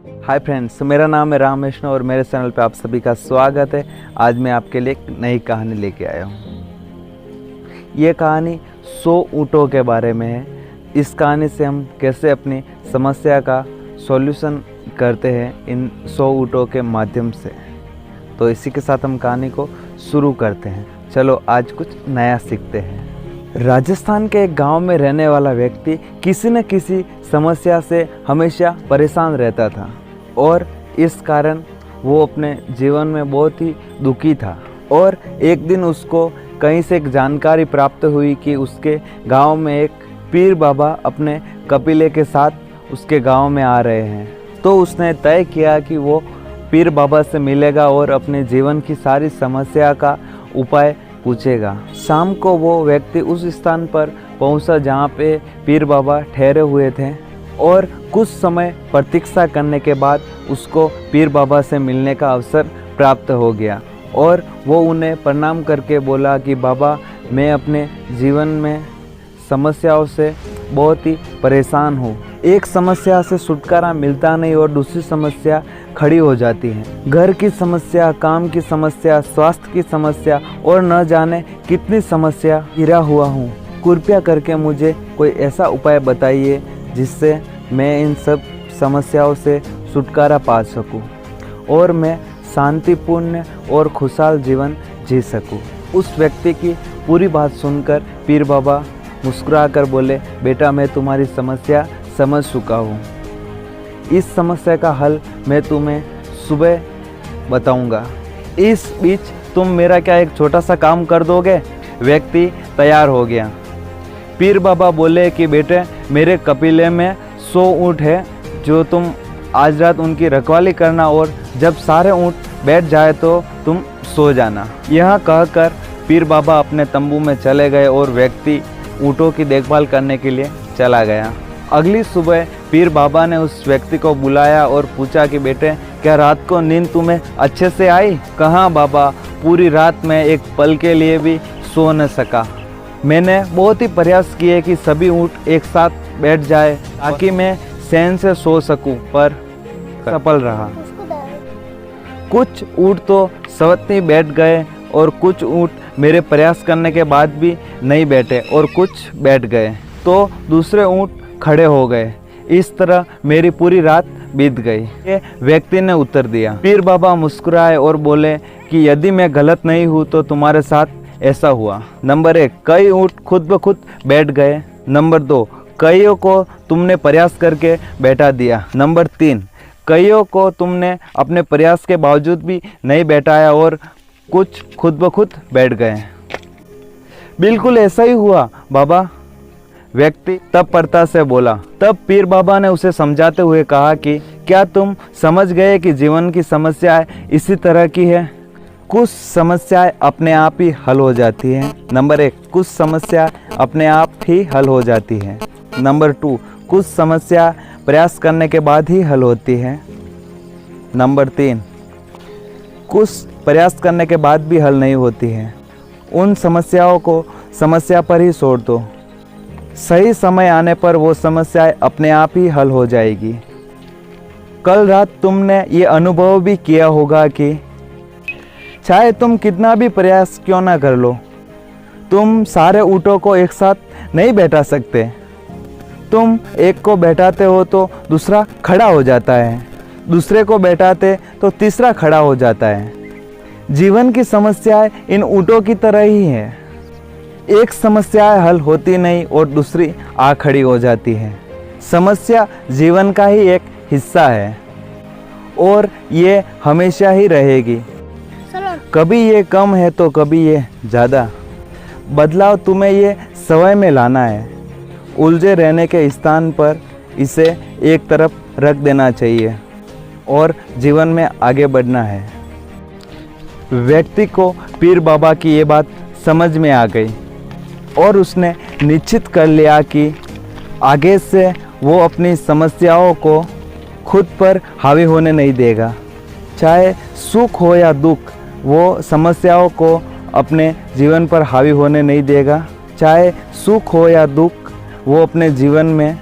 Hi friends, मेरा नाम है राम विष्णु और मेरे चैनल पे आप सभी का स्वागत है। आज मैं आपके लिए एक नई कहानी लेके आया हूँ। ये कहानी 100 ऊँटों के बारे में है। इस कहानी से हम कैसे अपनी समस्या का सॉल्यूशन करते हैं इन 100 ऊँटों के माध्यम से। तो इसी के साथ हम कहानी को शुरू करते हैं। चलो आज कुछ नया सीखते हैं। राजस्थान के एक गांव में रहने वाला व्यक्ति किसी न किसी समस्या से हमेशा परेशान रहता था और इस कारण वो अपने जीवन में बहुत ही दुखी था। और एक दिन उसको कहीं से एक जानकारी प्राप्त हुई कि उसके गांव में एक पीर बाबा अपने कबीले के साथ उसके गांव में आ रहे हैं। तो उसने तय किया कि वो पीर बाबा से मिलेगा और अपने जीवन की सारी समस्या का उपाय पूछेगा। शाम को वो व्यक्ति उस स्थान पर पहुंचा जहां पे पीर बाबा ठहरे हुए थे और कुछ समय प्रतीक्षा करने के बाद उसको पीर बाबा से मिलने का अवसर प्राप्त हो गया। और वो उन्हें प्रणाम करके बोला कि बाबा, मैं अपने जीवन में समस्याओं से बहुत ही परेशान हूँ। एक समस्या से छुटकारा मिलता नहीं और दूसरी समस्या खड़ी हो जाती है। घर की समस्या, काम की समस्या, स्वास्थ्य की समस्या और न जाने कितनी समस्या घिरा हुआ हूँ। कृपया करके मुझे कोई ऐसा उपाय बताइए जिससे मैं इन सब समस्याओं से छुटकारा पा सकूँ और मैं शांतिपूर्ण और खुशहाल जीवन जी सकूँ। उस व्यक्ति की पूरी बात सुनकर पीर बाबा मुस्कुराकर बोले, बेटा, मैं तुम्हारी समस्या समझ चुका हूँ। इस समस्या का हल मैं तुम्हें सुबह बताऊँगा। इस बीच तुम मेरा क्या एक छोटा सा काम कर दोगे? व्यक्ति तैयार हो गया। पीर बाबा बोले कि बेटे, मेरे कबीले में 100 ऊँट है, जो तुम आज रात उनकी रखवाली करना और जब सारे ऊँट बैठ जाए तो तुम सो जाना। यह कहकर पीर बाबा अपने तंबू में चले गए और व्यक्ति ऊँटों की देखभाल करने के लिए चला गया। अगली सुबह पीर बाबा ने उस व्यक्ति को बुलाया और पूछा कि बेटे, क्या रात को नींद तुम्हें अच्छे से आई? कहाँ बाबा, पूरी रात में एक पल के लिए भी सो न सका। मैंने बहुत ही प्रयास किए कि सभी ऊँट एक साथ बैठ जाए ताकि मैं चैन से सो सकूं, पर सफल रहा। कुछ ऊँट तो सवती बैठ गए और कुछ ऊँट मेरे प्रयास करने के बाद भी नहीं बैठे और कुछ बैठ गए तो दूसरे ऊँट खड़े हो गए। इस तरह मेरी पूरी रात बीत गई। ये व्यक्ति ने उत्तर दिया। पीर बाबा मुस्कुराए और बोले कि यदि मैं गलत नहीं हूँ तो तुम्हारे साथ ऐसा हुआ। नंबर 1, कई ऊँट खुद ब खुद बैठ गए। नंबर 2, कईयों को तुमने प्रयास करके बैठा दिया। नंबर 3, कईयों को तुमने अपने प्रयास के बावजूद भी नहीं बैठाया और कुछ खुद ब खुद बैठ गए। बिल्कुल ऐसा ही हुआ बाबा, व्यक्ति तब प्रता से बोला। तब पीर बाबा ने उसे समझाते हुए कहा कि क्या तुम समझ गए कि जीवन की समस्याएं इसी तरह की है? कुछ समस्याएं अपने आप ही हल हो जाती हैं। नंबर 1, कुछ समस्या अपने आप ही हल हो जाती है। नंबर 2, कुछ समस्या प्रयास करने के बाद ही हल होती है। नंबर 3, कुछ प्रयास करने के बाद भी हल नहीं होती है। उन समस्याओं को समस्या पर ही छोड़ दो। सही समय आने पर वो समस्याएं अपने आप ही हल हो जाएगी। कल रात तुमने ये अनुभव भी किया होगा कि चाहे तुम कितना भी प्रयास क्यों ना कर लो, तुम सारे ऊँटों को एक साथ नहीं बैठा सकते। तुम एक को बैठाते हो तो दूसरा खड़ा हो जाता है, दूसरे को बैठाते तो तीसरा खड़ा हो जाता है। जीवन की समस्याएं इन ऊँटों की तरह ही है। एक समस्या हल होती नहीं और दूसरी आ खड़ी हो जाती है। समस्या जीवन का ही एक हिस्सा है और ये हमेशा ही रहेगी। कभी ये कम है तो कभी ये ज़्यादा। बदलाव तुम्हें ये समय में लाना है। उलझे रहने के स्थान पर इसे एक तरफ रख देना चाहिए और जीवन में आगे बढ़ना है। व्यक्ति को पीर बाबा की ये बात समझ में आ गई और उसने निश्चित कर लिया कि आगे से वो अपनी समस्याओं को खुद पर हावी होने नहीं देगा। चाहे सुख हो या दुख, वो समस्याओं को अपने जीवन पर हावी होने नहीं देगा। चाहे सुख हो या दुख, वो अपने जीवन में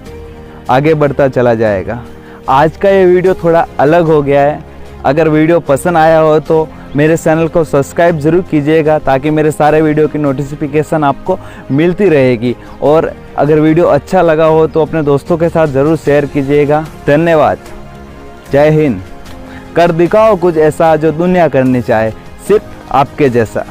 आगे बढ़ता चला जाएगा। आज का ये वीडियो थोड़ा अलग हो गया है। अगर वीडियो पसंद आया हो तो मेरे चैनल को सब्सक्राइब ज़रूर कीजिएगा, ताकि मेरे सारे वीडियो की नोटिफिकेशन आपको मिलती रहेगी। और अगर वीडियो अच्छा लगा हो तो अपने दोस्तों के साथ ज़रूर शेयर कीजिएगा। धन्यवाद। जय हिंद। कर दिखाओ कुछ ऐसा जो दुनिया करनी चाहे, सिर्फ आपके जैसा।